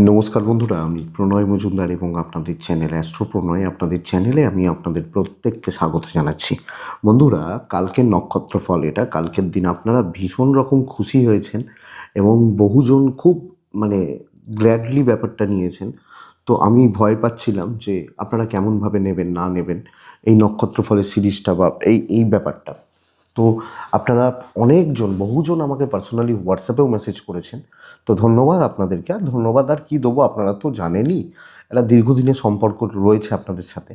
নমস্কার বন্ধুরা, আমি প্রণয় মজুমদার এবং আপনাদের চ্যানেল অ্যাস্ট্রো প্রণয় আপনাদের চ্যানেলে আমি আপনাদের প্রত্যেককে স্বাগত জানাচ্ছি। বন্ধুরা, কালকের নক্ষত্রফল এটা। কালকের দিন আপনারা ভীষণ রকম খুশি হয়েছেন এবং বহুজন খুব মানে গ্ল্যাডলি ব্যাপারটা নিয়েছেন। তো আমি ভয় পাচ্ছিলাম যে আপনারা কেমনভাবে নেবেন না নেবেন এই নক্ষত্রফলের সিরিজটা বা এই ব্যাপারটা। তো আপনারা অনেকজন বহুজন আমাকে পার্সোনালি হোয়াটসঅ্যাপেও মেসেজ করেছেন। তো ধন্যবাদ আপনাদেরকে। আর ধন্যবাদ আর কী দেবো, আপনারা তো জানেনই একটা দীর্ঘদিনের সম্পর্ক রয়েছে আপনাদের সাথে।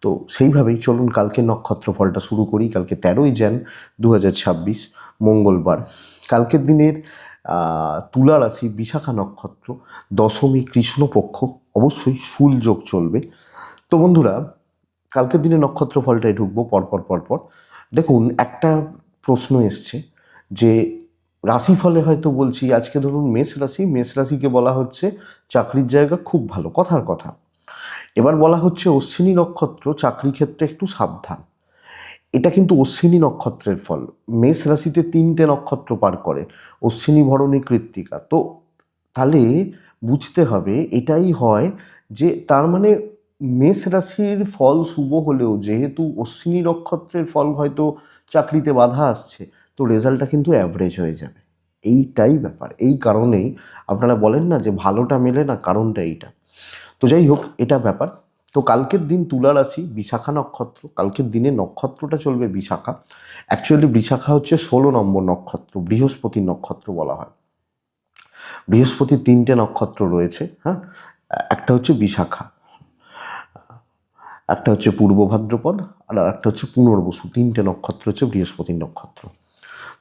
তো সেইভাবেই চলুন কালকে নক্ষত্রফলটা শুরু করি। কালকে 13ই জানুয়ারি 2026 মঙ্গলবার। কালকের দিনের তুলা রাশি, বিশাখা নক্ষত্র, দশমী, কৃষ্ণপক্ষ, অবশ্যই শুল যোগ চলবে। তো বন্ধুরা, কালকের দিনে নক্ষত্রফলটায় ঢুকবো পরপর। দেখুন, একটা প্রশ্ন এসছে যে রাশিফলে হয়তো বলছি আজকে ধরুন মেষ রাশিকে বলা হচ্ছে চাকরির জায়গা খুব ভালো, কথার কথা। এবার বলা হচ্ছে অশ্বিনী নক্ষত্র, চাকরি ক্ষেত্রে একটু সাবধান। এটা কিন্তু অশ্বিনী নক্ষত্রের ফল। মেষ রাশিতে 3টে নক্ষত্র পার করে, অশ্বিনী, ভরণী, কৃত্তিকা। তো তাহলে বুঝতে হবে এটাই হয় যে তার মানে মেষ রাশির ফল শুভ হলেও যেহেতু অশ্বিনী নক্ষত্রের ফল হয়তো চাকরিতে বাধা আসছে, তো রেজাল্টটা কিন্তু অ্যাভারেজ হয়ে যাবে। এইটাই ব্যাপার। এই কারণেই আপনারা বলেন না যে ভালোটা মেলে না, কারণটা এইটা। তো যাই হোক, এটা ব্যাপার। তো কালকের দিন তুলা রাশি, বিশাখা নক্ষত্র। কালকের দিনে নক্ষত্রটা চলবে বিশাখা। অ্যাকচুয়ালি বিশাখা হচ্ছে 16 নম্বর নক্ষত্র, বৃহস্পতির নক্ষত্র বলা হয়। বৃহস্পতির 3টে নক্ষত্র রয়েছে, হ্যাঁ। একটা হচ্ছে বিশাখা, একটা হচ্ছে পূর্ব ভাদ্রপদ, আর একটা হচ্ছে পুনর্বসু। 3টে নক্ষত্র হচ্ছে বৃহস্পতির নক্ষত্র।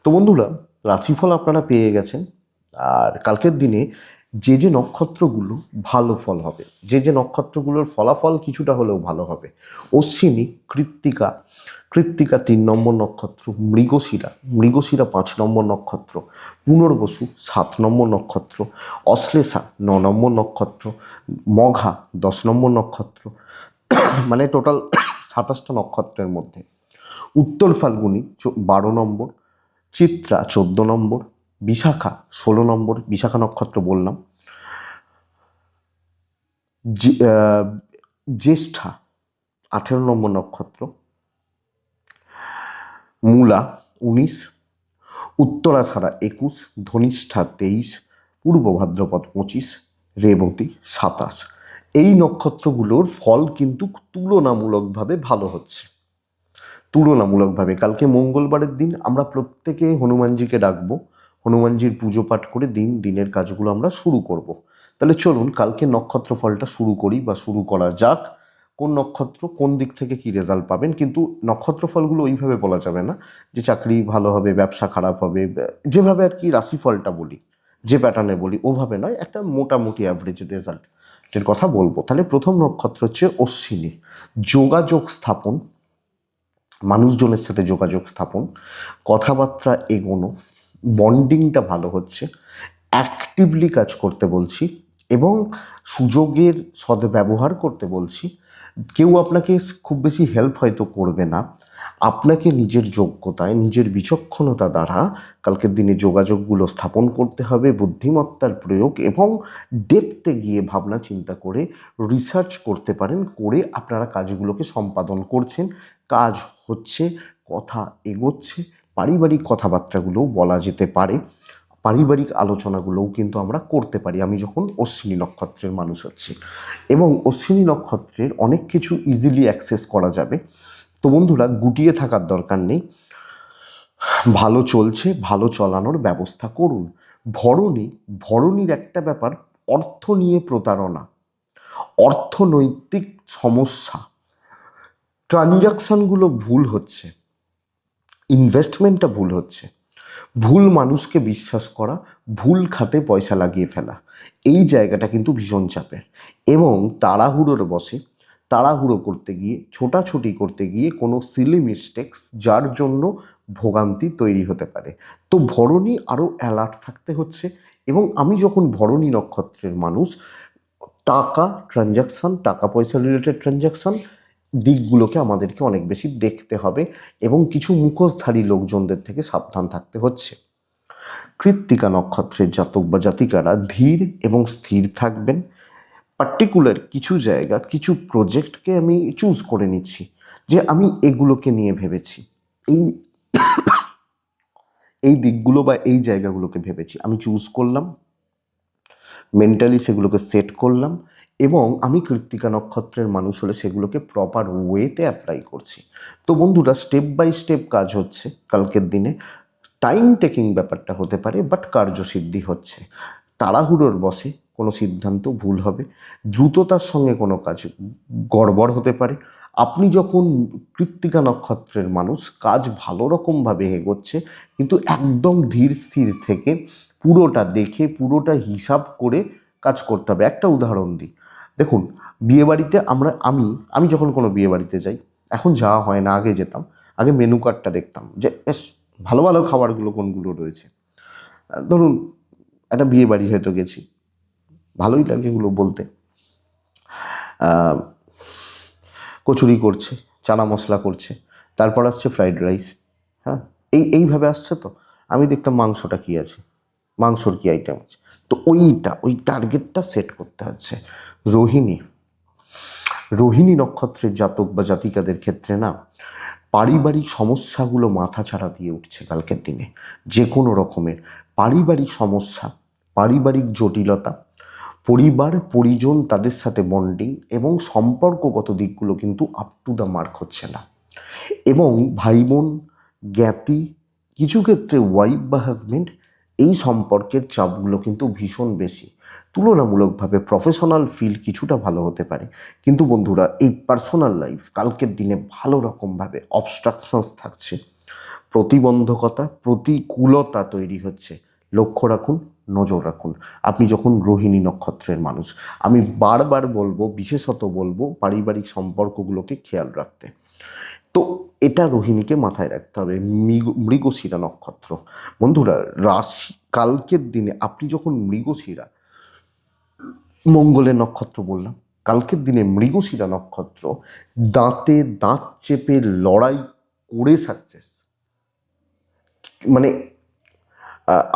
তো বন্ধুরা, রাশিফল আপনারা পেয়ে গেছেন। আর কালকের দিনে যে নক্ষত্রগুলো ভালো ফল হবে, যে নক্ষত্রগুলোর ফলাফল কিছুটা হলেও ভালো হবে: অশ্বিনী, কৃত্তিকা, কৃত্তিকা 3 নম্বর নক্ষত্র, মৃগশিরা 5 নম্বর নক্ষত্র, পুনর্বসু 7 নম্বর নক্ষত্র, অশ্লেষা 9 নম্বর নক্ষত্র, মঘা 10 নম্বর নক্ষত্র। মানে টোটাল 27টা নক্ষত্রের মধ্যে উত্তর ফাল্গুনী 12 নম্বর, চিত্রা 14 নম্বর, বিশাখা 16 নম্বর, বিশাখা নক্ষত্র বললাম, জ্যেষ্ঠা 18 নম্বর নক্ষত্র, মূলা 19, উত্তরাষাঢ়া 21, ধনিষ্ঠা 23, পূর্ব ভাদ্রপদ 25, রেবতী 27। এই নক্ষত্রগুলোর ফল কিন্তু তুলনামূলকভাবে ভালো হচ্ছে। কালকে মঙ্গলবারের দিন আমরা প্রত্যেকে হনুমানজিকে ডাকবো, হনুমানজির পুজো পাঠ করে দিনের কাজগুলো আমরা শুরু করব। তাহলে চলুন কালকে নক্ষত্র ফলটা শুরু করি বা শুরু করা যাক। কোন নক্ষত্র কোন দিক থেকে কি রেজাল্ট পাবেন, কিন্তু নক্ষত্র ফলগুলো ওইভাবে বলা যাবে না যে চাকরি ভালো হবে, ব্যবসা খারাপ হবে, যেভাবে আর কি রাশিফলটা বলি, যে প্যাটার্নে বলি ওভাবে নয়, একটা মোটামুটি অ্যাভারেজ রেজাল্টের কথা বলবো। তাহলে প্রথম নক্ষত্র হচ্ছে অশ্বিনী। যোগাযোগ স্থাপন, মানুষজনের সাথে যোগাযোগ স্থাপন, কথাবার্তা এগোনো, বন্ডিংটা ভালো হচ্ছে, অ্যাক্টিভলি কাজ করতে বলছি এবং সুযোগের সদ্ব্যবহার করতে বলছি। কেউ আপনাকে খুব বেশি হেল্প হয়তো করবে না, আপনাকে নিজের যোগ্যতায়, নিজের বিচক্ষণতা দ্বারা কালকের দিনে যোগাযোগগুলো স্থাপন করতে হবে। বুদ্ধিমত্তার প্রয়োগ এবং ডেপথে গিয়ে ভাবনা চিন্তা করে রিসার্চ করতে পারেন, করে আপনারা কাজগুলোকে সম্পাদন করছেন, কাজ হচ্ছে, কথা এগোচ্ছে। পারিবারিক কথাবার্তাগুলোও বলা যেতে পারে, পারিবারিক আলোচনাগুলোও কিন্তু আমরা করতে পারি আমি যখন অশ্বিনী নক্ষত্রের মানুষ হচ্ছি। এবং অশ্বিনী নক্ষত্রের অনেক কিছু ইজিলি অ্যাক্সেস করা যাবে। তো বন্ধুরা, গুটিয়ে থাকার দরকার নেই, ভালো চলছে, ভালো চলানোর ব্যবস্থা করুন। ভরণীর একটা ব্যাপার, অর্থ নিয়ে প্রতারণা, অর্থনৈতিক সমস্যা, ট্রানজাকশানগুলো ভুল হচ্ছে, ইনভেস্টমেন্টটা ভুল হচ্ছে, ভুল মানুষকে বিশ্বাস করা, ভুল খাতে পয়সা লাগিয়ে ফেলা, এই জায়গাটা কিন্তু ভীষণ চাপের। এবং তাড়াহুড়ো করতে গিয়ে, ছোটাছুটি করতে গিয়ে কোনো সিলি মিস্টেক্স, যার জন্য ভোগান্তি তৈরি হতে পারে। তো ভরণী আরও অ্যালার্ট থাকতে হচ্ছে। এবং আমি যখন ভরণী নক্ষত্রের মানুষ, টাকা পয়সা রিলেটেড ট্রানজাকশান দিকগুলোকে আমাদেরকে অনেক বেশি দেখতে হবে এবং কিছু মুখোশধারী লোকজনদের থেকে সাবধান থাকতে হচ্ছে। কৃত্তিকা নক্ষত্রের জাতক বা জাতিকারা ধীর এবং স্থির থাকবেন। পার্টিকুলার কিছু জায়গা, কিছু প্রজেক্টকে আমি চুজ করে নিচ্ছি যে আমি এগুলোকে নিয়ে ভেবেছি, এই এই দিকগুলো বা এই জায়গাগুলোকে ভেবেছি, আমি চুজ করলাম, মেন্টালি সেগুলোকে সেট করলাম এবং আমি কৃত্তিকা নক্ষত্রের মানুষ হলে সেগুলোকে প্রপার ওয়েতে অ্যাপ্লাই করছি। তো বন্ধুরা, স্টেপ বাই স্টেপ কাজ হচ্ছে কালকের দিনে। টাইম টেকিং ব্যাপারটা হতে পারে, বাট কার্যসিদ্ধি হচ্ছে। তাড়াহুড়োর বশে কোনো সিদ্ধান্ত ভুল হবে, দ্রুততার সঙ্গে কোনো কাজ গড়বড় হতে পারে। আপনি যখন কৃত্তিকা নক্ষত্রের মানুষ, কাজ ভালো রকমভাবে এগোচ্ছে, কিন্তু একদম ধীর স্থির থেকে পুরোটা দেখে পুরোটা হিসাব করে কাজ করতে হবে। একটা উদাহরণ দিই, দেখুন, বিয়েবাড়িতে আমি যখন কোনো বিয়েবাড়িতে যাই, এখন যাওয়া হয় না, আগে যেতাম। আগে মেনু কার্ডটা দেখতাম যে বেশ ভালো ভালো খাবারগুলো কোনগুলো রয়েছে। ধরুন একটা বিয়ে বাড়ি হয়তো গেছি, ভালোই লাগে এগুলো বলতে, কচুরি করছে, চানা মশলা করছে, তারপর আসছে ফ্রাইড রাইস, হ্যাঁ, এইভাবে আসছে। তো আমি দেখতাম মাংসটা কী আছে, মাংসর কী আইটেম আছে। তো ওই টার্গেটটা সেট করতে হচ্ছে। রোহিণী রোহিণী নক্ষত্রের জাতক বা জাতিকাদের ক্ষেত্রে না, পারিবারিক সমস্যাগুলো মাথা ছাড়া দিয়ে উঠছে কালকের দিনে। যে কোনো রকমের পারিবারিক সমস্যা, পারিবারিক জটিলতা, পরিবার পরিজন তাদের সাথে বন্ডিং এবং সম্পর্কগত দিকগুলো কিন্তু আপ টু দ্য মার্ক হচ্ছে না। এবং ভাই বোন, জ্ঞাতি, কিছু ক্ষেত্রে ওয়াইফ বা হাজবেন্ড, এই সম্পর্কের চাপগুলো কিন্তু ভীষণ বেশি। তুলনামূলকভাবে প্রফেশনাল ফিল্ড কিছুটা ভালো হতে পারে, কিন্তু বন্ধুরা, এই পার্সোনাল লাইফ কালকের দিনে ভালো রকমভাবে অবস্ট্রাকশনস থাকছে, প্রতিবন্ধকতা, প্রতিকূলতা তৈরি হচ্ছে। লক্ষ্য রাখুন, নজর রাখুন। আপনি যখন রোহিণী নক্ষত্রের মানুষ, আমি বারবার বলবো, বিশেষত বলবো পারিবারিক সম্পর্কগুলোকে খেয়াল রাখতে। তো এটা রোহিণীকে মাথায় রাখতে হবে। মৃগশিরা নক্ষত্র, বন্ধুরা, রাশি কালকের দিনে আপনি যখন মৃগশিরা, মঙ্গলের নক্ষত্র বললাম, কালকের দিনে মৃগশিরা নক্ষত্র দাঁতে দাঁত চেপে লড়াই করে সাকসেস, মানে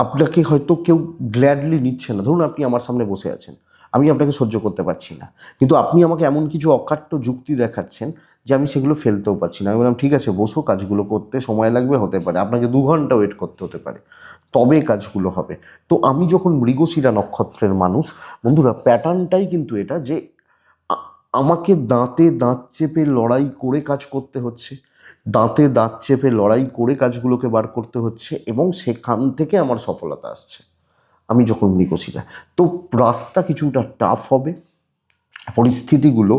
আপনাকে হয়তো কেউ গ্ল্যাডলি নিচ্ছে না। ধরুন আপনি আমার সামনে বসে আছেন, আমি আপনাকে সহ্য করতে পারছি না, কিন্তু আপনি আমাকে এমন কিছু অকাট্য যুক্তি দেখাচ্ছেন যে আমি সেগুলো ফেলতেও পারছি না। আমি বললাম ঠিক আছে, বসো, কাজগুলো করতে সময় লাগবে, হতে পারে আপনাকে 2 ঘন্টা ওয়েট করতে হতে পারে, তবে কাজগুলো হবে। তো আমি যখন মৃগশিরা নক্ষত্রের মানুষ, বন্ধুরা, প্যাটার্নটাই কিন্তু এটা যে আমাকে দাঁতে দাঁত চেপে লড়াই করে কাজ করতে হচ্ছে, দাঁতে দাঁত চেপে লড়াই করে কাজগুলোকে বার করতে হচ্ছে, এবং সেখান থেকে আমার সফলতা আসছে আমি যখন মৃগশিরা। তো রাস্তা কিছুটা টাফ হবে, পরিস্থিতিগুলো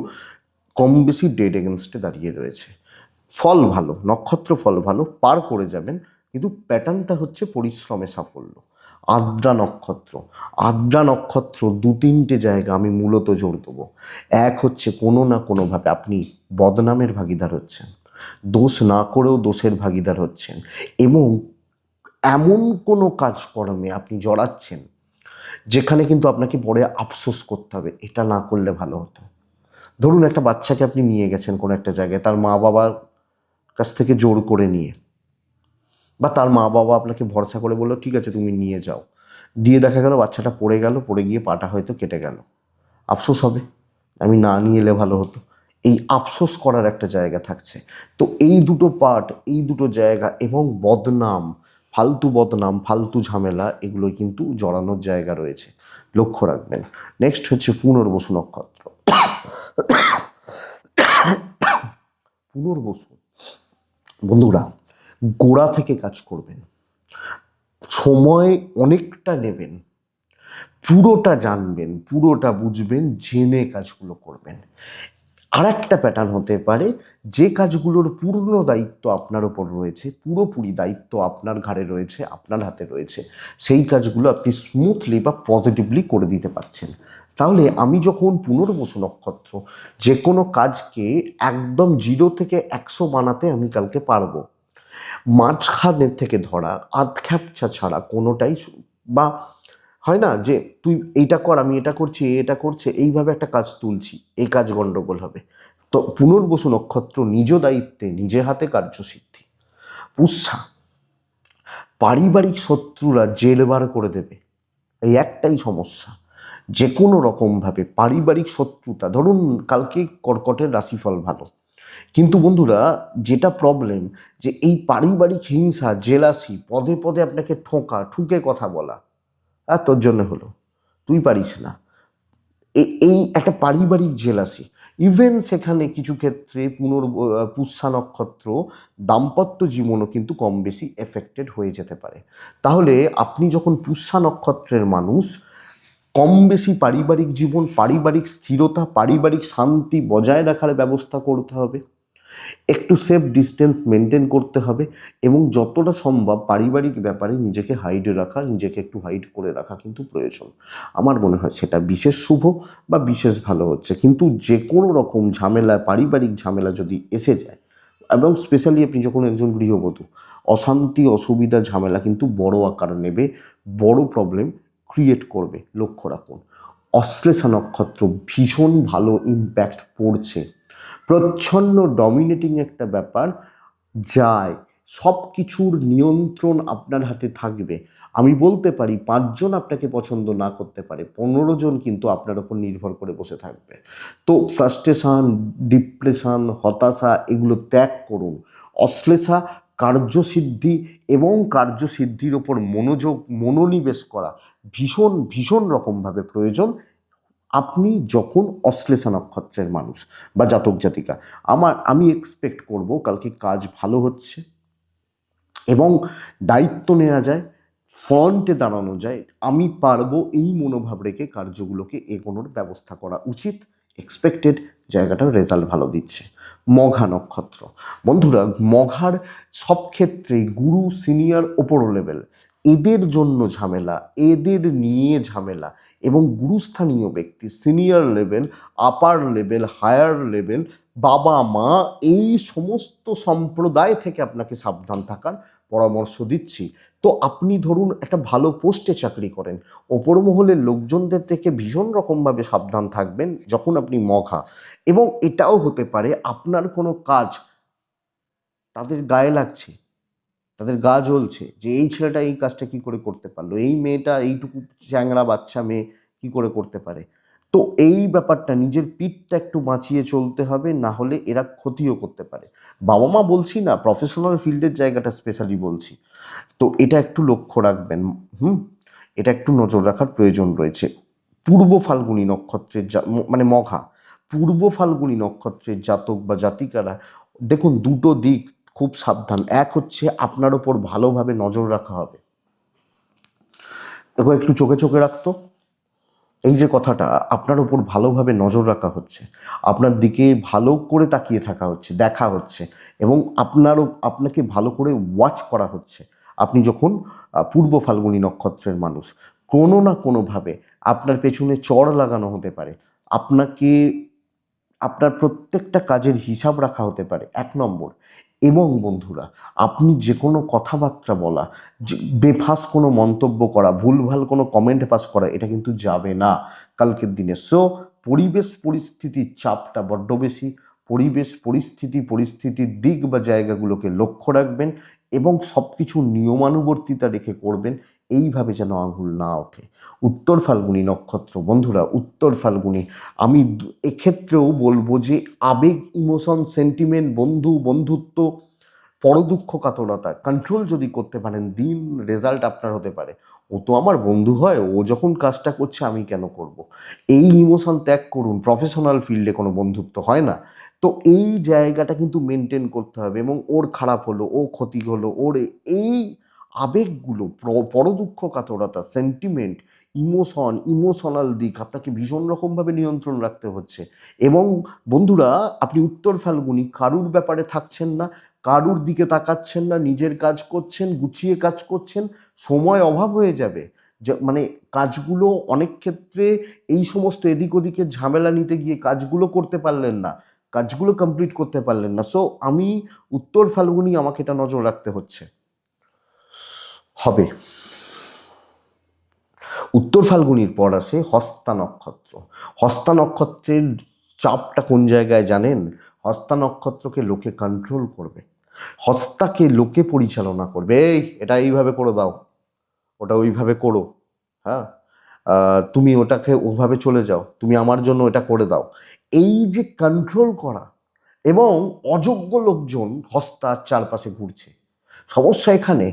কম বেশি ডেড এগেনস্টে দাঁড়িয়ে রয়েছে। ফল ভালো, নক্ষত্র ফল ভালো, পার করে যাবেন, কিন্তু প্যাটার্নটা হচ্ছে পরিশ্রমে সাফল্য। আদ্রা নক্ষত্র 2-3টে জায়গা আমি মূলত জোর দেবো। এক হচ্ছে, কোনো না কোনোভাবে আপনি বদনামের ভাগিদার হচ্ছেন, দোষ না করেও দোষের ভাগিদার হচ্ছেন, এবং এমন কোনো কাজকর্মে আপনি জড়াচ্ছেন যেখানে কিন্তু আপনাকে পরে আফসোস করতে হবে, এটা না করলে ভালো হতো। ধরুন একটা বাচ্চাকে আপনি নিয়ে গেছেন কোনো একটা জায়গায়, তার মা বাবার কাছ থেকে জোর করে নিয়ে, বা তার মা বাবা আপনাকে ভরসা করে বললো ঠিক আছে তুমি নিয়ে যাও, দিয়ে দেখা গেল বাচ্চাটা পড়ে গিয়ে পাটা হয়তো কেটে গেল, আফসোস হবে, আমি না নিয়ে এলে ভালো হতো। এই আফসোস করার একটা জায়গা থাকছে। তো এই দুটো পার্ট, এই দুটো জায়গা, এবং বদনাম, বদনাম, ফালতু ঝামেলা, এগুলো কিন্তু জড়ানোর জায়গা রয়েছে, লক্ষ্য রাখবেন। নেক্সট হচ্ছে পুনর্বসু নক্ষত্র। পুনর্বসু, বন্ধুরা, গোড়া থেকে কাজ করবেন, সময় অনেকটা নেবেন, পুরোটা জানবেন, পুরোটা বুঝবেন, জেনে কাজগুলো করবেন। আর একটা প্যাটার্ন হতে পারে, যে কাজগুলোর পূর্ণ দায়িত্ব আপনার ওপর রয়েছে, পুরোপুরি দায়িত্ব আপনার ঘাড়ে রয়েছে, আপনার হাতে রয়েছে, সেই কাজগুলো আপনি স্মুথলি বা পজিটিভলি করে দিতে পারছেন। তাহলে আমি যখন পুনর্বসু নক্ষত্র, যে কোনো কাজকে একদম 0 থেকে 100 বানাতে আমি কালকে পারবো। মাঝখানের থেকে ধরা, আধখ্যাপছা ছাড়া কোনোটাই, বা হয় না যে তুই এইটা কর, আমি এটা করছি, এটা করছে, এইভাবে একটা কাজ তুলছি, এই কাজ গণ্ডগোল হবে। তো পুনর্বসু নক্ষত্র নিজ দায়িত্বে নিজে হাতে কার্যসিদ্ধি। পুষ্যা পারিবারিক শত্রুরা জেরবার করে দেবে, এই একটাই সমস্যা। যে কোনো রকমভাবে পারিবারিক শত্রুতা, ধরুন কালকে কর্কটের রাশিফল ভালো, কিন্তু বন্ধুরা যেটা প্রবলেম, যে এই পারিবারিক হিংসা, জেলাসি, পদে পদে আপনাকে ঠুকে কথা বলা, আর তোর জন্য হলো, তুই পারিস না, এই একটা পারিবারিক জেলাসি। ইভেন সেখানে কিছু ক্ষেত্রে পুষ্যা নক্ষত্র দাম্পত্য জীবনও কিন্তু কম বেশি এফেক্টেড হয়ে যেতে পারে। তাহলে আপনি যখন পুষ্যা নক্ষত্রের মানুষ, কম বেশি পারিবারিক জীবন, পারিবারিক স্থিরতা, পারিবারিক শান্তি বজায় রাখার ব্যবস্থা করতে হবে, একটু সেফ ডিস্টেন্স মেনটেন করতে হবে, এবং যতটা সম্ভব পারিবারিক ব্যাপারে নিজেকে নিজেকে একটু হাইড করে রাখা কিন্তু প্রয়োজন। আমার মনে হয় সেটা বিশেষ শুভ বা বিশেষ ভালো হচ্ছে। কিন্তু যে কোনো রকম ঝামেলা, পারিবারিক ঝামেলা যদি এসে যায়, এবং স্পেশালি আপনি যখন একজন গৃহবধূ, অশান্তি, অসুবিধা, ঝামেলা কিন্তু বড় আকার নেবে, বড় প্রবলেম ক্রিয়েট করবে, লক্ষ্য রাখুন। অশ্লেষা নক্ষত্র ভীষণ ভালো ইম্প্যাক্ট পড়ছে, প্রচ্ছন্ন ডমিনেটিং একটা ব্যাপার, যায় সব কিছুর নিয়ন্ত্রণ আপনার হাতে থাকবে। আমি বলতে পারি 5 জন আপনাকে পছন্দ না করতে পারে, 15 জন কিন্তু আপনার ওপর নির্ভর করে বসে থাকবে। তো ফ্রাস্ট্রেশন, ডিপ্রেশন, হতাশা এগুলো ত্যাগ করুন। অশ্লেষা কার্যসিদ্ধি এবং কার্যসিদ্ধির ওপর মনোনিবেশ করা ভীষণ ভীষণ রকমভাবে প্রয়োজন। আপনি যখন অশ্লেষা নক্ষত্রের মানুষ বা জাতক জাতিকা, আমি এক্সপেক্ট করব কালকে কাজ ভালো হচ্ছে, এবং দায়িত্ব নেওয়া যায়, ফ্রন্টে দাঁড়ানো যায়, আমি পারবো এই মনোভাব রেখে কার্যগুলোকে এগোনোর ব্যবস্থা করা উচিত। এক্সপেক্টেড জায়গাটার রেজাল্ট ভালো দিচ্ছে। মঘা নক্ষত্র, বন্ধুরা মঘার সব ক্ষেত্রেই গুরু, সিনিয়র, ওপর লেভেল, এদের জন্য ঝামেলা, এদের নিয়ে ঝামেলা, এবং গুরুস্থানীয় ব্যক্তি, senior level, upper level, higher level, বাবা মা, এই সমস্ত সম্প্রদায় থেকে আপনাকে সাবধান থাকার পরামর্শ দিচ্ছি। তো আপনি ধরুন একটা ভালো পোস্টে চাকরি করেন, ওপর মহলের লোকজনদের থেকে ভীষণ রকমভাবে সাবধান থাকবেন যখন আপনি মঘা। এবং এটাও হতে পারে আপনার কোনো কাজ তাদের গায়ে লাগছে, তাদের গা জ্বলছে, যে এই ছেলেটা এই কাজটা কি করে করতে পারলো, এই মেয়েটা, এইটুকু চ্যাংড়া বাচ্চা মেয়ে কি করে করতে পারে। তো এই ব্যাপারটা, নিজের পিঠটা একটু বাঁচিয়ে চলতে হবে, না হলে এরা ক্ষতিও করতে পারে। বাবা মা বলছি না, প্রফেশনাল ফিল্ডের জায়গাটা স্পেশালি বলছি। তো এটা একটু লক্ষ্য রাখবেন। এটা একটু নজর রাখার প্রয়োজন রয়েছে। পূর্ব ফাল্গুনী নক্ষত্রের মানে মঘা, পূর্ব ফাল্গুনী নক্ষত্রের জাতক বা জাতিকারা, দেখুন দুটো দিক খুব সাবধান। এক হচ্ছে আপনার ওপর ভালোভাবে নজর রাখা হবে, দেখো একটু চোখে চোখে রাখতো, এই যে কথাটা, আপনার ওপর ভালোভাবে নজর রাখা হচ্ছে, আপনার দিকে ভালো করে তাকিয়ে থাকা হচ্ছে, দেখা হচ্ছে, এবং আপনাকে ভালো করে ওয়াচ করা হচ্ছে। আপনি যখন পূর্ব ফাল্গুনী নক্ষত্রের মানুষ, কোনো না কোনোভাবে আপনার পেছনে চড় লাগানো হতে পারে, আপনাকে আপনার প্রত্যেকটা কাজের হিসাব রাখা হতে পারে, 1 নম্বর। এবং বন্ধুরা, আপনি যে কোনো কথাবার্তা বলা, বেফাস কোনো মন্তব্য করা, ভুলভাল কোনো কমেন্ট পাস করা, এটা কিন্তু যাবে না কালকের দিনে। সো পরিবেশ পরিস্থিতির চাপটা বড্ড বেশি, পরিস্থিতির দিক বা জায়গাগুলোকে লক্ষ্য রাখবেন, এবং সব কিছু নিয়মানুবর্তিতা রেখে করবেন, এইভাবে যেন আঙুল না ওঠে। উত্তর ফাল্গুনী নক্ষত্র, বন্ধুরা উত্তর ফাল্গুনী, আমি এক্ষেত্রেও বলবো যে আবেগ, ইমোশন, সেন্টিমেন্ট, বন্ধুত্ব, পরদুঃখ কাতরতা কন্ট্রোল যদি করতে পারেন, দিন রেজাল্ট আপনার হতে পারে। ও তো আমার বন্ধু হয়, ও যখন কাজটা করছে আমি কেন করব, এই ইমোশন ত্যাগ করুন। প্রফেশনাল ফিল্ডে কোনো বন্ধুত্ব হয় না, তো এই জায়গাটা কিন্তু মেনটেন করতে হবে। এবং ওর খারাপ হলো, ও ক্ষতি হলো, ওর এই আবেগগুলো, পরদুঃখ কাতরতা, সেন্টিমেন্ট, ইমোশনাল দিক আপনাকে ভীষণ রকমভাবে নিয়ন্ত্রণ রাখতে হচ্ছে। এবং বন্ধুরা, আপনি উত্তর ফাল্গুনী, কারুর ব্যাপারে থাকছেন না, কারুর দিকে তাকাচ্ছেন না, নিজের কাজ করছেন, গুছিয়ে কাজ করছেন, সময় অভাব হয়ে যাবে। মানে কাজগুলো অনেক ক্ষেত্রে এই সমস্ত এদিক ওদিকের ঝামেলা নিতে গিয়ে কাজগুলো করতে পারলেন না, কাজগুলো কমপ্লিট করতে পারলেন না। সো আমি উত্তর ফাল্গুনী, আমাকে এটা নজর রাখতে হবে। উত্তর ফাল্গুনির পর আসে হস্তা নক্ষত্র। হস্তা নক্ষত্রের চাপটা কোন জায়গায় জানেন? হস্তা নক্ষত্রকে লোকে কন্ট্রোল করবে, হস্তাকে লোকে পরিচালনা করবে, এই এটা এইভাবে করে দাও, ওটা ওইভাবে করো, হ্যাঁ, তুমি ওটাকে ওভাবে চলে যাও, তুমি আমার জন্য এটা করে দাও। এই যে কন্ট্রোল করা, এবং অযোগ্য লোকজন হস্তার চারপাশে ঘুরছে। সমস্যা এখানে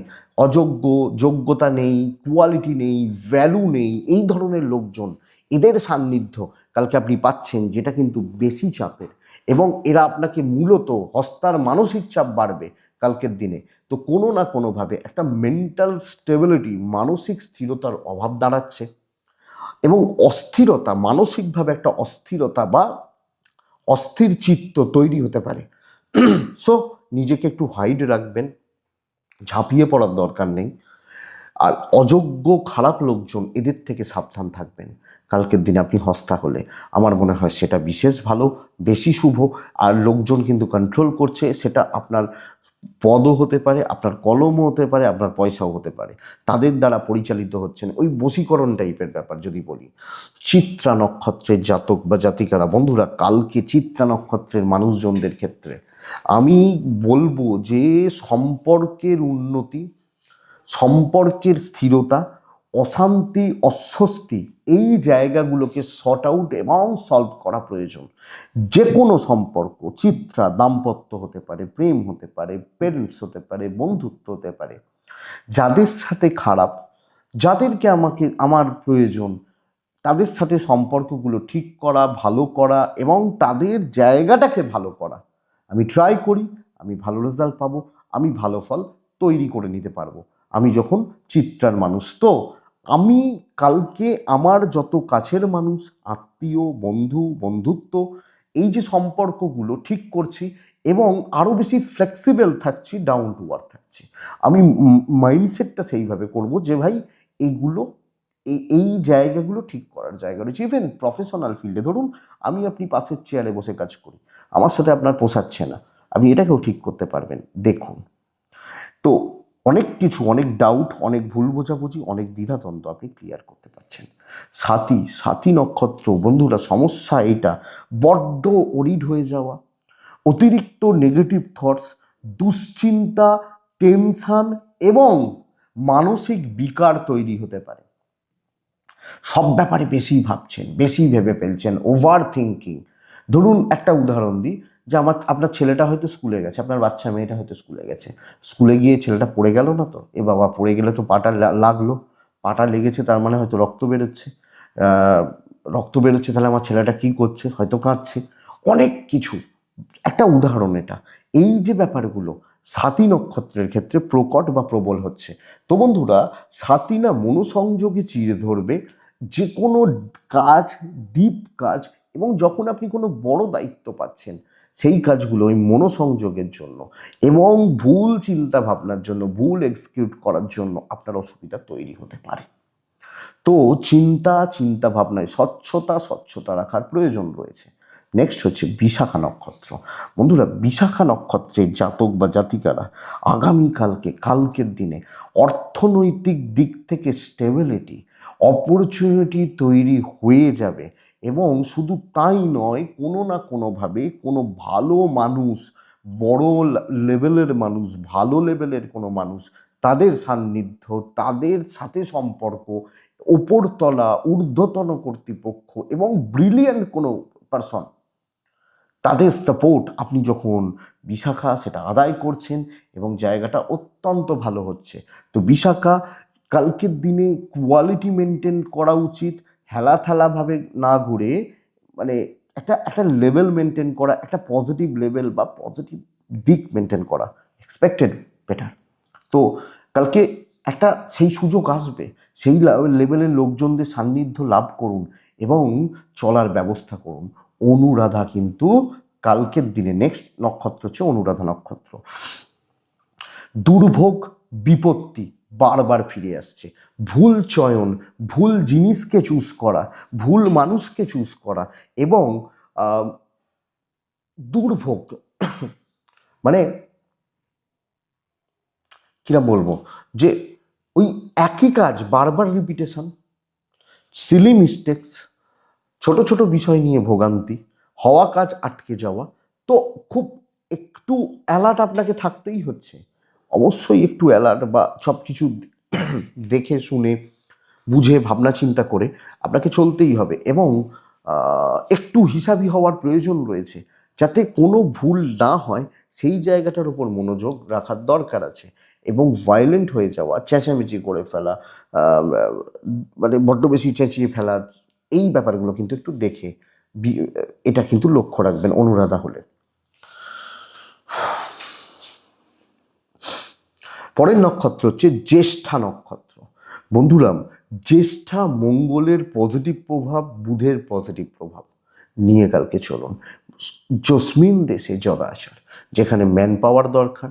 অযোগ্য, যোগ্যতা নেই, কোয়ালিটি নেই, ভ্যালু নেই, এই ধরনের লোকজন, এদের সান্নিধ্য কালকে আপনি পাচ্ছেন, যেটা কিন্তু বেশি চাপের, এবং এরা আপনাকে মূলত হস্তার মানসিক চাপ বাড়বে কালকের দিনে। তো কোনো না কোনোভাবে একটা মেন্টাল স্টেবিলিটি, মানসিক স্থিরতার অভাব দাঁড়াচ্ছে, এবং অস্থিরতা, মানসিকভাবে একটা অস্থিরতা বা অস্থির চিত্ত তৈরি হতে পারে। সো নিজেকে একটু হাইড রাখবেন, ঝাঁপিয়ে পড়ার দরকার নেই। আর অযোগ্য খারাপ লোকজন, এদের থেকে সাবধান থাকবেন। কালকের দিনে আপনি হস্তা হলে আমার মনে হয় সেটা বিশেষ ভালো, বেশি শুভ। আর লোকজন কিন্তু কন্ট্রোল করছে, সেটা আপনার পদও হতে পারে, আপনার কলমও হতে পারে, আপনার পয়সাও হতে পারে, তাদের দ্বারা পরিচালিত হচ্ছেন। ওই বশীকরণ টাইপের ব্যাপার যদি বলি। চিত্রা নক্ষত্রের জাতক বা জাতিকারা, বন্ধুরা, কালকে চিত্রা নক্ষত্রের মানুষজনদের ক্ষেত্রে আমি বলবো যে সম্পর্কের উন্নতি, সম্পর্কের স্থিরতা, অশান্তি, অস্বস্তি, এই জায়গাগুলোকে শর্ট আউট এবং সলভ করা প্রয়োজন। যে কোনো সম্পর্ক, চিত্রা দাম্পত্য হতে পারে, প্রেম হতে পারে, পেরেন্টস হতে পারে, বন্ধুত্ব হতে পারে, যাদের সাথে খারাপ, যাদেরকে আমার প্রয়োজন, তাদের সাথে সম্পর্কগুলো ঠিক করা, ভালো করা, এবং তাদের জায়গাটাকে ভালো করা। আমি ট্রাই করি, আমি ভালো রেজাল্ট পাবো, আমি ভালো ফল তৈরি করে নিতে পারবো। আমি যখন চিত্রার মানুষ, তো আমি কালকে আমার যত কাছের মানুষ, আত্মীয়, বন্ধু, বন্ধুত্ব, এই যে সম্পর্কগুলো ঠিক করছি, এবং আরও বেশি ফ্লেক্সিবল থাকছি, ডাউন টু আর্থ থাকছি। আমি মাইন্ডসেটটা সেইভাবে করব যে ভাই এইগুলো, এই জায়গাগুলো ঠিক করার জায়গা রয়েছে। ইভেন প্রফেশনাল ফিল্ডে ধরুন আমি আপনি পাশের চেয়ারে বসে কাজ করি, আমার সাথে আপনার পোষাচ্ছে না, আপনি এটাকেও ঠিক করতে পারবেন। দেখুন, তো অনেক কিছু, অনেক ডাউট, অনেক ভুল বোঝাবুঝি, অনেক দ্বিধাদ্বন্দ্ব আপনি ক্লিয়ার করতে পারছেন। সাথী নক্ষত্র, বন্ধুরা, সমস্যা এটা বড্ড ওরিড হয়ে যাওয়া, অতিরিক্ত নেগেটিভ থটস, দুশ্চিন্তা, টেনশন, এবং মানসিক বিকার তৈরি হতে পারে। সব ব্যাপারে বেশি ভাবছেন, বেশি ভেবে ফেলছেন, ওভার থিঙ্কিং। ধরুন একটা উদাহরণ দিই, যে আপনার ছেলেটা হয়তো স্কুলে গেছে, আপনার বাচ্চা মেয়েটা হয়তো স্কুলে গেছে, স্কুলে গিয়ে ছেলেটা পড়ে গেল না তো, এ বাবা পড়ে গেলে তো পাটা লাগলো, পাটা লেগেছে, তার মানে হয়তো রক্ত বেরোচ্ছে, রক্ত বেরোচ্ছে, তাহলে আমার ছেলেটা কী করছে, হয়তো কাঁদছে, অনেক কিছু। একটা উদাহরণ এটা। এই যে ব্যাপারগুলো সাতী নক্ষত্রের ক্ষেত্রে প্রকট বা প্রবল হচ্ছে। তো বন্ধুরা, সাতী না মনোসংযোগে চিড়ে ধরবে যে কোনো কাজ, ডিপ কাজ, এবং যখন আপনি কোনো বড় দায়িত্ব পাচ্ছেন, সেই কাজগুলো ওই মনোসংযোগের জন্য এবং ভুল চিন্তা ভাবনার জন্য, ভুল এক্সিকিউট করার জন্য আপনার অসুবিধা তৈরি হতে পারে। তো চিন্তা ভাবনায় স্বচ্ছতা রাখার প্রয়োজন রয়েছে। নেক্সট হচ্ছে বিশাখা নক্ষত্র। বন্ধুরা, বিশাখা নক্ষত্রের জাতক বা জাতিকারা কালকের দিনে অর্থনৈতিক দিক থেকে স্টেবিলিটি, অপরচুনিটি তৈরি হয়ে যাবে, এবং শুধু তাই নয়, কোনো না কোনোভাবে কোনো ভালো মানুষ, বড় লেভেলের মানুষ, ভালো লেভেলের কোনো মানুষ, তাদের সান্নিধ্য, তাদের সাথে সম্পর্ক, ওপরতলা, ঊর্ধ্বতন কর্তৃপক্ষ, এবং ব্রিলিয়ান্ট কোনো পারসন, তাদের সাপোর্ট আপনি যখন বিশাখা সেটা আদায় করছেন, এবং জায়গাটা অত্যন্ত ভালো হচ্ছে। তো বিশাখা, কালকের দিনে কোয়ালিটি মেনটেন করা উচিত, হেলাথেলাভাবে না ঘুরে, মানে একটা লেভেল মেনটেন করা, একটা পজিটিভ লেভেল বা পজিটিভ দিক মেনটেন করা, এক্সপেক্টেড বেটার। তো কালকে একটা সেই সুযোগ আসবে, সেই লেভেলের লোকজনদের সান্নিধ্য লাভ করুন এবং চলার ব্যবস্থা করুন। অনুরাধা কিন্তু কালকের দিনে নেক্সট নক্ষত্র হচ্ছে অনুরাধা নক্ষত্র। দুর্ভোগ, বিপত্তি বারবার ফিরে আসছে, ভুল চয়ন, ভুল জিনিসকে চুজ করা, ভুল মানুষকে চুজ করা, এবং দুর্ভোগ, মানে কিরা বলবো, যে ওই একই কাজ বারবার রিপিটেশন, সিলি মিস্টেক্স, ছোট ছোট বিষয় নিয়ে ভোগান্তি, হওয়া কাজ আটকে যাওয়া। তো খুব একটু অ্যালার্ট আপনাকে থাকতেই হচ্ছে, অবশ্যই একটু অ্যালার্ট বা সব কিছু দেখে শুনে বুঝে ভাবনা চিন্তা করে আপনাকে চলতেই হবে। এবং একটু হিসাবি হওয়ার প্রয়োজন রয়েছে, যাতে কোনো ভুল না হয় সেই জায়গাটার উপর মনোযোগ রাখার দরকার আছে। এবং ভায়োলেন্ট হয়ে যাওয়া, চেঁচামেচি করে ফেলা, আহ, মানে বড্ড বেশি চেঁচিয়ে ফেলা, এই ব্যাপারগুলো কিন্তু একটু দেখে এটা কিন্তু লক্ষ্য রাখবেন অনুরাধা হলে। পরের নক্ষত্র হচ্ছে জ্যেষ্ঠা নক্ষত্র। বন্ধুরা, জ্যেষ্ঠা মঙ্গলের পজিটিভ প্রভাব, বুধের পজিটিভ প্রভাব নিয়ে কালকে চলুন। জসমিন দেশে যদাচার, যেখানে ম্যান পাওয়ার দরকার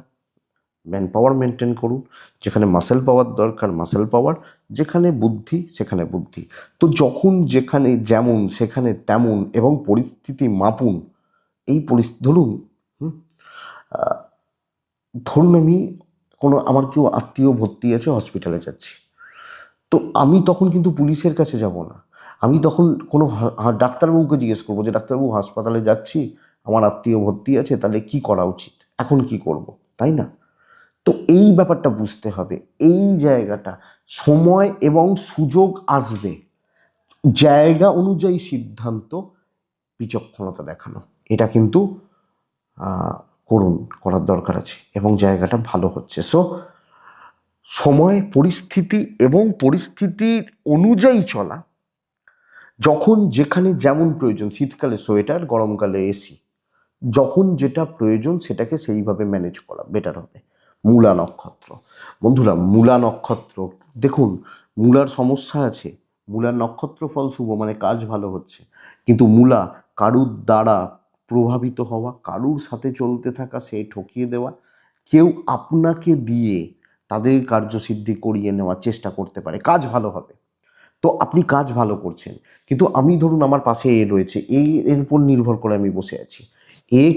ম্যান পাওয়ার মেনটেন করুন, যেখানে মাসেল পাওয়ার দরকার মাসেল পাওয়ার, যেখানে বুদ্ধি সেখানে বুদ্ধি। তো যখন যেখানে যেমন সেখানে তেমন, এবং পরিস্থিতি মাপুন। এই পরিস্থিতি ধরুন আমি আমার কেউ আত্মীয় ভর্তি আছে, হসপিটালে যাচ্ছি, তো আমি তখন কিন্তু পুলিশের কাছে যাব না। আমি তখন কোনো ডাক্তারবাবুকে জিজ্ঞেস করবো যে ডাক্তারবাবু হাসপাতালে যাচ্ছি, আমার আত্মীয় ভর্তি আছে, তাহলে কি করা উচিত, এখন কি করব, তাই না? তো এই ব্যাপারটা বুঝতে হবে। এই জায়গাটা সময় এবং সুযোগ আসবে, জায়গা অনুযায়ী সিদ্ধান্ত, বিচক্ষণতা দেখানো, এটা কিন্তু করার দরকার আছে, এবং জায়গাটা ভালো হচ্ছে। সো সময়, পরিস্থিতি এবং পরিস্থিতির অনুযায়ী চলা, যখন যেখানে যেমন প্রয়োজন, শীতকালে সোয়েটার, গরমকালে এসি, যখন যেটা প্রয়োজন সেটাকে সেইভাবে ম্যানেজ করা বেটার হবে। মূলা নক্ষত্র। বন্ধুরা, মূলা নক্ষত্র দেখুন, মূলার সমস্যা আছে। মূলার নক্ষত্র ফল শুভ, মানে কাজ ভালো হচ্ছে, কিন্তু মূলা কারুর দ্বারা প্রভাবিত হওয়া, কারুর সাথে চলতে থাকা, সে ঠকিয়ে দেওয়া, কেউ আপনাকে দিয়ে তাদের কার্যসিদ্ধি করিয়ে নেওয়ার চেষ্টা করতে পারে। কাজ ভালো হবে, তো আপনি কাজ ভালো করছেন, কিন্তু আমি ধরুন আমার পাশে এ রয়েছে, এর উপর নির্ভর করে আমি বসে আছি,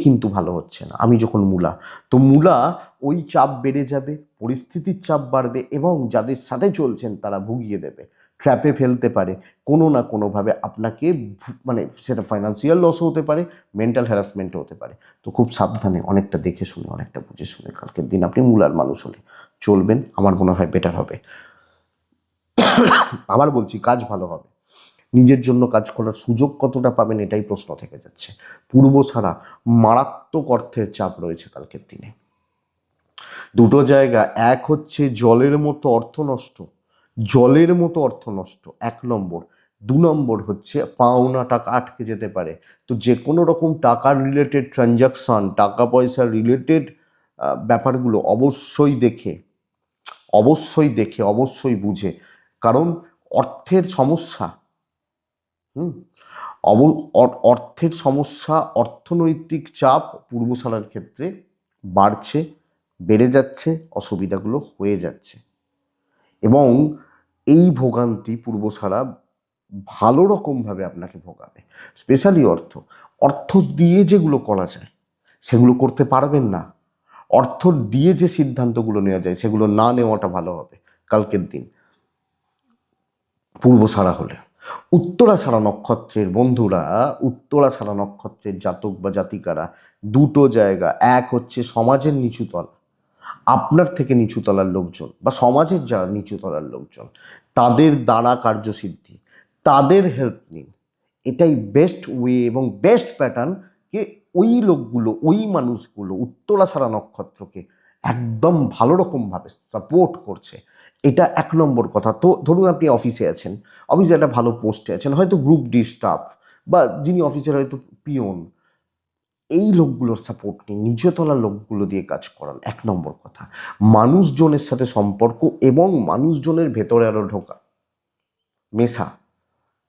কিন্তু ভালো হচ্ছে না। আমি যখন মূলা, তো মূলা ওই চাপ বেড়ে যাবে, পরিস্থিতির চাপ বাড়বে, এবং যাদের সাথে চলছেন তারা ভুগিয়ে দেবে, ট্র্যাপে ফেলতে পারে, কোনো না কোনোভাবে আপনাকে, মানে সেটা ফাইন্যান্সিয়াল লসও হতে পারে, মেন্টাল হ্যারাসমেন্টও হতে পারে। তো খুব সাবধানে, অনেকটা দেখে শুনে, অনেকটা বুঝে শুনে কালকের দিন আপনি মূলার মানুষ হলে চলবেন, আমার মনে হয় বেটার হবে। আবার বলছি, কাজ ভালো হবে, নিজের জন্য কাজ করার সুযোগ কতটা পাবেন এটাই প্রশ্ন থেকে যাচ্ছে। পূর্ব ছাড়া মারাত্মক অর্থের চাপ রয়েছে কালকের দিনে। দুটো জায়গা, এক হচ্ছে জলের মতো অর্থ নষ্ট, জলের মতো অর্থ নষ্ট, 1 নম্বর। 2 নম্বর হচ্ছে পাওনা টাকা আটকে যেতে পারে। তো যে কোনো রকম টাকার রিলেটেড ট্রানজাকশন, টাকা পয়সা রিলেটেড ব্যাপারগুলো অবশ্যই দেখে, অবশ্যই বুঝে, কারণ অর্থের সমস্যা, অর্থের সমস্যা, অর্থনৈতিক চাপ পূর্বশালার ক্ষেত্রে বাড়ছে, বেড়ে যাচ্ছে, অসুবিধাগুলো হয়ে যাচ্ছে, এবং এই ভোগান্তি পূর্বশালা ভালো রকমভাবে আপনাকে ভোগাবে। স্পেশালি অর্থ দিয়ে যেগুলো করা যায় সেগুলো করতে পারবেন না, অর্থ দিয়ে যে সিদ্ধান্তগুলো নেওয়া যায় সেগুলো না নেওয়াটা ভালো হবে কালকের দিন পূর্বশালা হলে। উত্তরাষাঢ়া নক্ষত্রের বন্ধুরা, উত্তরাষাঢ়া নক্ষত্রের জাতক বা জাতিকারা, দুটো জায়গা, এক হচ্ছে সমাজের নিচুতলা, আপনার থেকে নিচুতলার লোকজন বা সমাজের যারা নিচুতলার লোকজন, তাদের দ্বারা কার্যসিদ্ধি, তাদের হেল্প নিন, এটাই বেস্ট ওয়ে এবং বেস্ট প্যাটার্ন। কে ওই লোকগুলো, ওই মানুষগুলো উত্তরাষাঢ়া নক্ষত্রকে একদম ভালো রকমভাবে সাপোর্ট করছে, এটা 1 নম্বর কথা। তো ধরুন আপনি অফিসে আছেন, অফিসে একটা ভালো পোস্টে আছেন, হয়তো গ্রুপ ডি স্টাফ, বা যিনি অফিসের হয়তো পিওন, এই লোকগুলোর সাপোর্ট নিন, নিচতলার লোকগুলো দিয়ে কাজ করান। 1 নম্বর কথা, মানুষজনের সাথে সম্পর্ক এবং মানুষজনের ভেতরে আরো ঢোকা, মেশা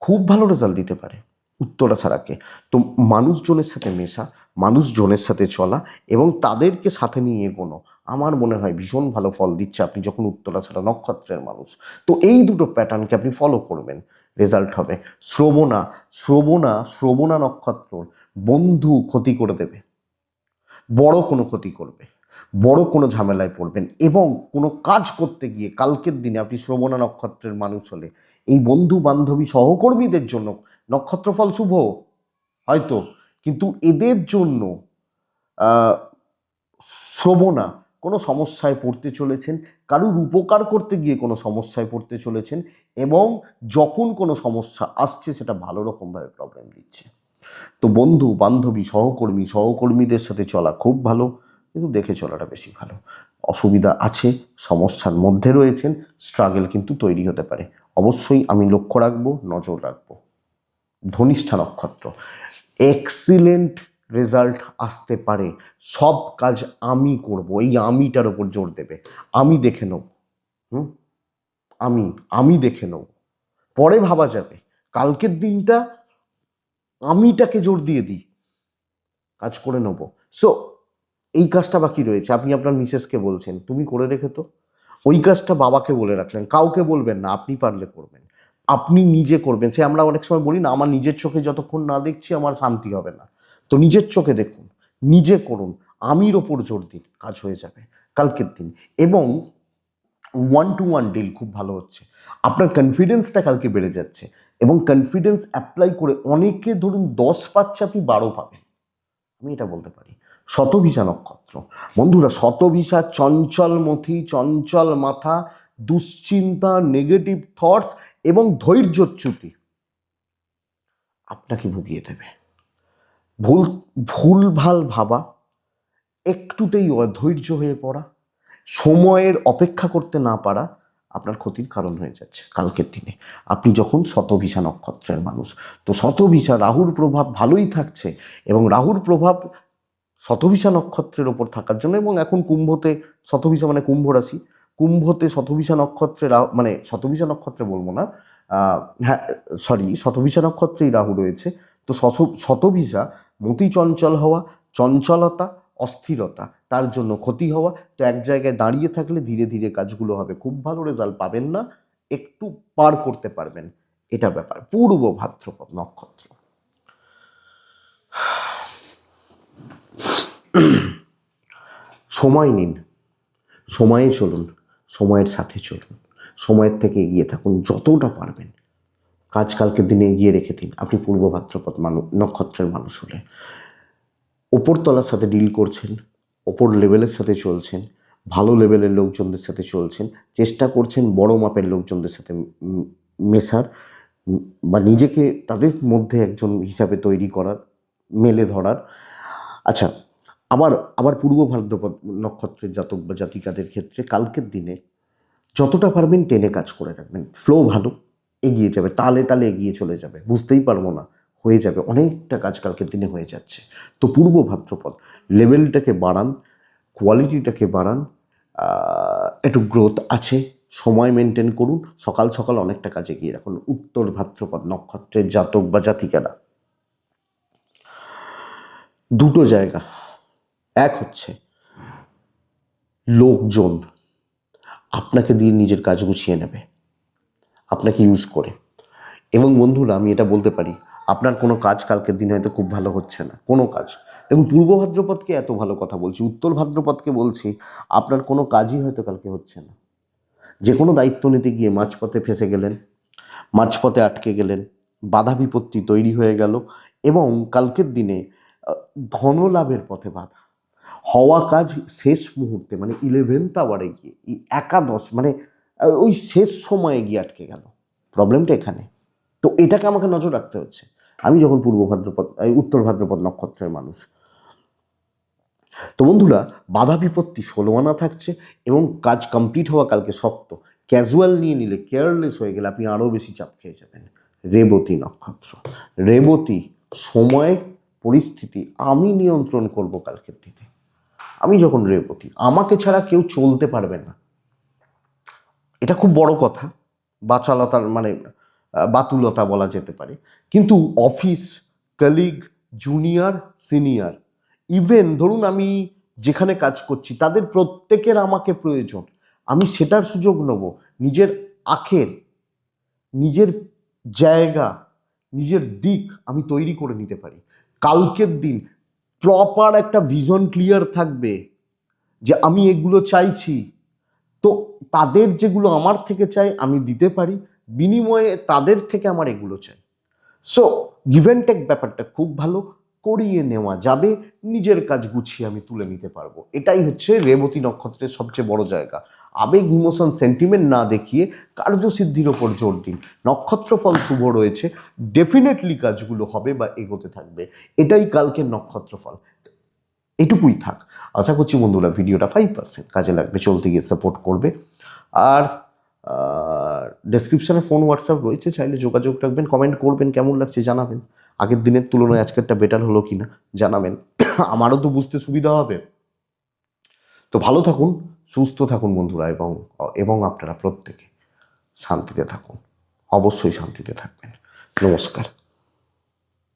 খুব ভালো রেজাল্ট দিতে পারে উত্তরাছাড়াকে। তো মানুষজনের সাথে মেশা, মানুষজনের সাথে চলা এবং তাদেরকে সাথে নিয়ে এগোনো, আমার মনে হয় ভীষণ ভালো ফল দিচ্ছে আপনি যখন উত্তরাছাড়া নক্ষত্রের মানুষ। তো এই দুটো প্যাটার্নকে আপনি ফলো করবেন, রেজাল্ট হবে। শ্রবণা নক্ষত্র, বন্ধু ক্ষতি করে দেবে, বড় কোনো ক্ষতি করবে, বড় কোনো ঝামেলায় পড়বেন, এবং কোনো কাজ করতে গিয়ে কালকের দিনে আপনি শ্রবণা নক্ষত্রের মানুষ হলে এই বন্ধু বান্ধবী সহকর্মীদের জন্য নক্ষত্রফল শুভ হয়তো, কিন্তু এদের জন্য শ্রবণা কোনো সমস্যায় পড়তে চলেছেন, কারুর উপকার করতে গিয়ে কোনো সমস্যায় পড়তে চলেছেন, এবং যখন কোনো সমস্যা আসছে সেটা ভালো রকমভাবে প্রবলেম দিচ্ছে। তো বন্ধু বান্ধবী সহকর্মীদের সাথে চলা খুব ভালো, কিন্তু দেখে চলাটা বেশি ভালো। অসুবিধা আছে, সমস্যার মধ্যে রয়েছেন, স্ট্রাগল কিন্তু তৈরি হতে পারে। অবশ্যই আমি লক্ষ্য রাখবো, নজর রাখবো। ধনিষ্ঠা নক্ষত্র, এক্সিলেন্ট রেজাল্ট আসতে পারে। সব কাজ আমি করব, এই আমিটার ওপর জোর দেবে। আমি দেখে নেব, হুম, আমি দেখে নেব, পরে ভাবা যাবে। কালকের দিনটা আমিটাকে জোর দিয়ে দিই, কাজ করে নেব। সো এই কাজটা বাকি রয়েছে, আপনি আপনার মিসেসকে বলছেন তুমি করে রেখে তো, ওই কাজটা বাবাকে বলে রাখলেন, কাউকে বলবেন না, আপনি পারলে করবেন, আপনি নিজে করবেন। সে আমরা অনেক সময় বলি না, আমার নিজের চোখে যতক্ষণ না দেখছি আমার শান্তি হবে না। তো নিজের চোখে দেখুন, নিজে করুন, আমির ওপর জোর দিন, কাজ হয়ে যাবে কালকের দিন। এবং 1-to-1 ডিল খুব ভালো হচ্ছে, আপনার কনফিডেন্সটা কালকে বেড়ে যাচ্ছে, এবং কনফিডেন্স অ্যাপ্লাই করে অনেকে ধরুন 10 পাচ্ছে, আপনি 12 পাবেন, আমি এটা বলতে পারি। শতভিষা নক্ষত্র, বন্ধুরা শতভিষা চঞ্চল মতি, চঞ্চল মাথা, দুশ্চিন্তা, নেগেটিভ থটস এবং ধৈর্যচ্যুতি আপনাকে ভুগিয়ে দেবে। ভুলভাল ভাবা, একটুতেই অধৈর্য হয়ে পড়া, সময়ের অপেক্ষা করতে না পারা আপনার ক্ষতির কারণ হয়ে যাচ্ছে কালকের দিনে, আপনি যখন শতভিষা নক্ষত্রের মানুষ। তো শতভিষা রাহুর প্রভাব ভালোই থাকছে, এবং রাহুর প্রভাব শতভিষা নক্ষত্রের ওপর থাকার জন্য, এবং এখন কুম্ভতে, শতভিষা মানে কুম্ভ রাশি, কুম্ভতে শতভিষা নক্ষত্রে মানে শতভিষা নক্ষত্রে বলবো না, হ্যাঁ সরি, শতভিষা নক্ষত্রেই রাহু রয়েছে। তো শতভিষা মতি চঞ্চল হওয়া, চঞ্চলতা, অস্থিরতা, তার জন্য ক্ষতি হওয়া। তো এক জায়গায় দাঁড়িয়ে থাকলে ধীরে ধীরে কাজগুলো হবে, খুব ভালো রেজাল্ট পাবেন না, একটু পার করতে পারবেন, এটা ব্যাপার। পূর্ব ভাদ্রপদ নক্ষত্র, সময় নিন, সময়ে চলুন, সময়ের সাথে চলুন, সময়ের থেকে এগিয়ে থাকুন যতটা পারবেন। কাজ কালকের দিনে এগিয়ে রেখে দিন। আপনি পূর্ব ভাদ্রপদ নক্ষত্রের মানুষ হলে ওপরতলার সাথে ডিল করছেন, ওপর লেভেলের সাথে চলছেন, ভালো লেভেলের লোকজনদের সাথে চলছেন, চেষ্টা করছেন বড় মাপের লোকজনদের সাথে মেশার, বা নিজেকে তাদের মধ্যে একজন হিসাবে তৈরি করার, মেলে ধরার। আচ্ছা, আবার আবার পূর্ব ভাদ্রপদ নক্ষত্রের জাতক বা জাতিকাদের ক্ষেত্রে কালকের দিনে যতটা পারবেন টেনে কাজ করে রাখবেন, ফ্লো ভালো, এগিয়ে যাবে, তালে তালে এগিয়ে চলে যাবে, বুঝতেই পারবো না, হয়ে যাবে, অনেকটা কাজ কালকের দিনে হয়ে যাচ্ছে। তো পূর্ব ভাদ্রপদ লেভেলটাকে বাড়ান, কোয়ালিটিটাকে বাড়ান, একটু গ্রোথ আছে, সময় মেনটেন করুন, সকাল সকাল অনেকটা কাজ এগিয়ে রাখুন। উত্তর ভাদ্রপদ নক্ষত্রের জাতক বা জাতিকারা দুটো জায়গা, এক হচ্ছে লোকজন আপনাকে দিয়ে নিজের কাজ গুছিয়ে নেবে, আপনাকে ইউজ করে। এবং বন্ধুরা আমি এটা বলতে পারি, আপনার কোনো কাজ কালকের দিনে হয়তো খুব ভালো হচ্ছে না, কোনো কাজ, দেখুন পূর্ব ভাদ্রপদকে এত ভালো কথা বলছি, উত্তর ভাদ্রপদকে বলছি আপনার কোনো কাজই হয়তো কালকে হচ্ছে না। যে কোনো দায়িত্ব নিতে গিয়ে মাঝপথে ফেসে গেলেন, মাঝপথে আটকে গেলেন, বাধা বিপত্তি তৈরি হয়ে গেল, এবং কালকের দিনে ধন লাভের পথে বাধা, হওয়া কাজ শেষ মুহূর্তে মানে 11th আওয়ারে গিয়ে, একাদশ মানে ওই শেষ সময়ে গিয়ে আটকে গেল, প্রবলেমটা এখানে। তো এটাকে আমাকে নজর রাখতে হচ্ছে, আমি যখন পূর্ব ভাদ্রপদ উত্তর ভাদ্রপদ নক্ষত্রের মানুষ। তো বন্ধুরা বাধা বিপত্তি 16 আনা থাকছে, এবং কাজ কমপ্লিট হওয়া কালকে শক্ত। ক্যাজুয়াল নিয়ে নিলে, কেয়ারলেস হয়ে গেলে আপনি আরও বেশি চাপ খেয়ে যাবেন। রেবতী নক্ষত্র, রেবতী সময় পরিস্থিতি আমি নিয়ন্ত্রণ করব কালকের দিনে। আমি যখন রেবতী, আমাকে ছাড়া কেউ চলতে পারবে না, এটা খুব বড় কথা, বাচালতার মানে বাতুলতা বলা যেতে পারে। কিন্তু office, colleague, junior, senior, even ধরুন আমি যেখানে কাজ করছি তাদের প্রত্যেকের আমাকে প্রয়োজন, আমি সেটার সুযোগ নেব, নিজের আখের, নিজের জায়গা, নিজের দিক আমি তৈরি করে নিতে পারি। কালকের দিন প্রপার একটা ভিশন ক্লিয়ার থাকবে যে আমি এগুলো চাইছি, তো তাদের যেগুলো আমার থেকে চাই আমি দিতে পারি, বিনিময়ে তাদের থেকে আমার এগুলো চাই। সো গিভ অ্যান্ড টেক ব্যাপারটা খুব ভালো, করিয়ে নেওয়া যাবে, নিজের কাজ গুছিয়ে আমি তুলে নিতে পারবো। এটাই হচ্ছে রেবতী নক্ষত্রের সবচেয়ে বড় জায়গা। আবেগ, ইমোশন, সেন্টিমেন্ট না দেখিয়ে কার্যসিদ্ধির ওপর জোর দিন। নক্ষত্রফল শুভ রয়েছে, ডেফিনেটলি কাজগুলো হবে বা এগোতে থাকবে। এটাই কালকের নক্ষত্রফল। এটুকুই থাক। আশা করছি বন্ধুরা ভিডিওটা 5% কাজে লাগবে, চলতে গিয়ে সাপোর্ট করবে। আর ডেসক্রিপশনে ফোন, হোয়াটসঅ্যাপ রয়েছে, চাইলে যোগাযোগ রাখবেন, কমেন্ট করবেন, কেমন লাগছে জানাবেন। আগের দিনের তুলনায় আজকেরটা বেটার হলো কিনা জানাবেন, আমারও তো বুঝতে সুবিধা হবে। তো ভালো থাকুন, সুস্থ থাকুন বন্ধুরা, এবং এবং আপনারা প্রত্যেকে শান্তিতে থাকুন, অবশ্যই শান্তিতে থাকবেন। নমস্কার।